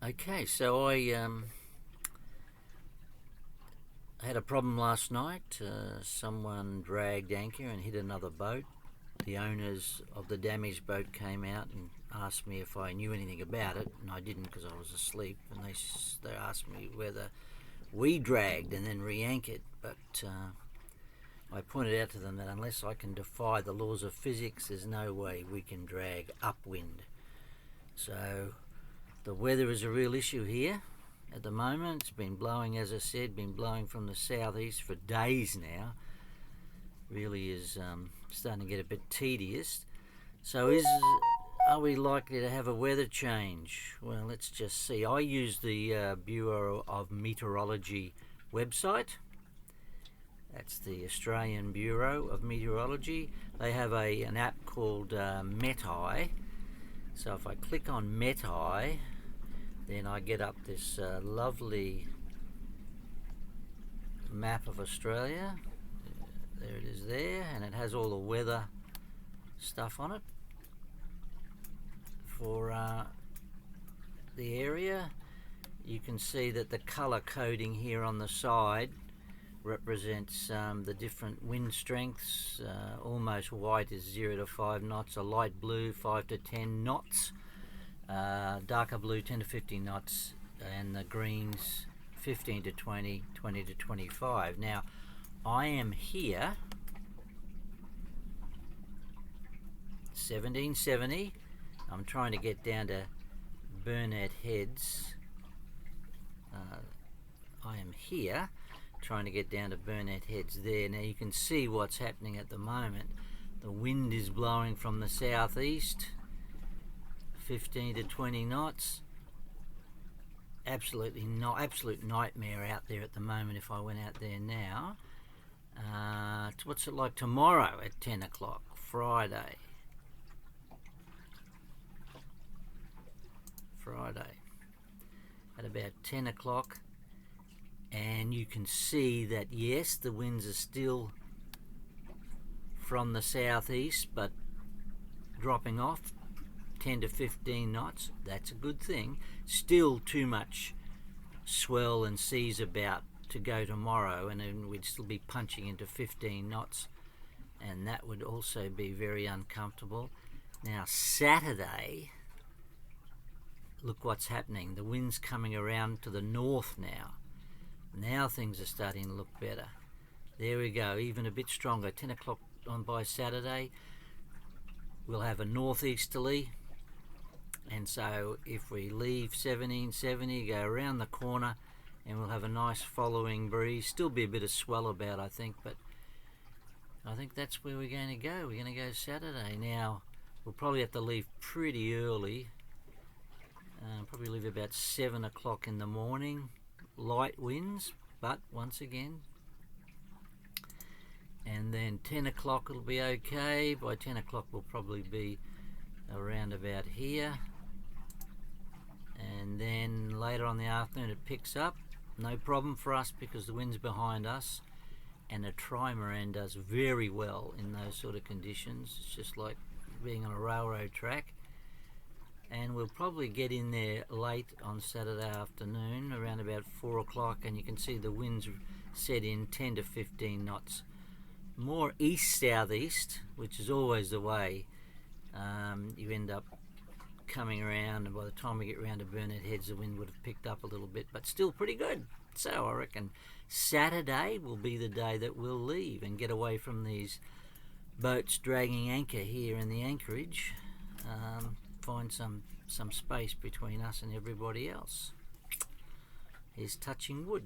Okay, so I had a problem last night. Someone dragged anchor and hit another boat. The owners of the damaged boat came out and asked me if I knew anything about it, and I didn't because I was asleep. And they asked me whether we dragged and then re-anchored, but I pointed out to them that unless I can defy the laws of physics, there's no way we can drag upwind. So the weather is a real issue here at the moment. It's been blowing, as I said, been blowing from the southeast for days now. Really is starting to get a bit tedious. So are we likely to have a weather change? Well, let's just see. I use the Bureau of Meteorology website. That's the Australian Bureau of Meteorology. They have an app called METI. So if I click on METI, then I get up this lovely map of Australia. There it is there, and it has all the weather stuff on it for the area. You can see that the colour coding here on the side represents the different wind strengths. Almost white is 0 to 5 knots, a light blue 5 to 10 knots, darker blue 10 to 15 knots, and the greens 15 to 20, 20 to 25. Now I am here 1770. I'm trying to get down to Burnett Heads. I am here trying to get down to Burnett Heads there. Now you can see what's happening at the moment. The wind is blowing from the southeast, 15 to 20 knots. Absolute nightmare out there at the moment if I went out there now. What's it like tomorrow at 10 o'clock, Friday at about 10 o'clock, and you can see that yes, the winds are still from the southeast but dropping off 10 to 15 knots. That's a good thing. Still too much swell and seas about to go tomorrow, and then we'd still be punching into 15 knots, and that would also be very uncomfortable. Now Saturday, look what's happening. The wind's coming around to the north now. Now things are starting to look better. There we go, even a bit stronger. 10 o'clock on by Saturday, we'll have a northeasterly, and so if we leave 1770, go around the corner, and we'll have a nice following breeze. Still be a bit of swell about, I think, but I think that's where we're going to go. We're going to go Saturday. Now, we'll probably have to leave pretty early. Probably leave about 7 o'clock in the morning. Light winds, but once again. And then 10 o'clock it'll be okay. By 10 o'clock we'll probably be around about here. And then later on in the afternoon it picks up. No problem for us because the wind's behind us, and the trimaran does very well in those sort of conditions. It's just like being on a railroad track. And we'll probably get in there late on Saturday afternoon around about 4 o'clock, and you can see the winds set in 10 to 15 knots. More east-southeast, which is always the way. You end up coming around, and by the time we get around to Burnett Heads, the wind would have picked up a little bit, but still pretty good. So I reckon Saturday will be the day that we'll leave and get away from these boats dragging anchor here in the anchorage. Find some space between us and everybody else. Here's touching wood.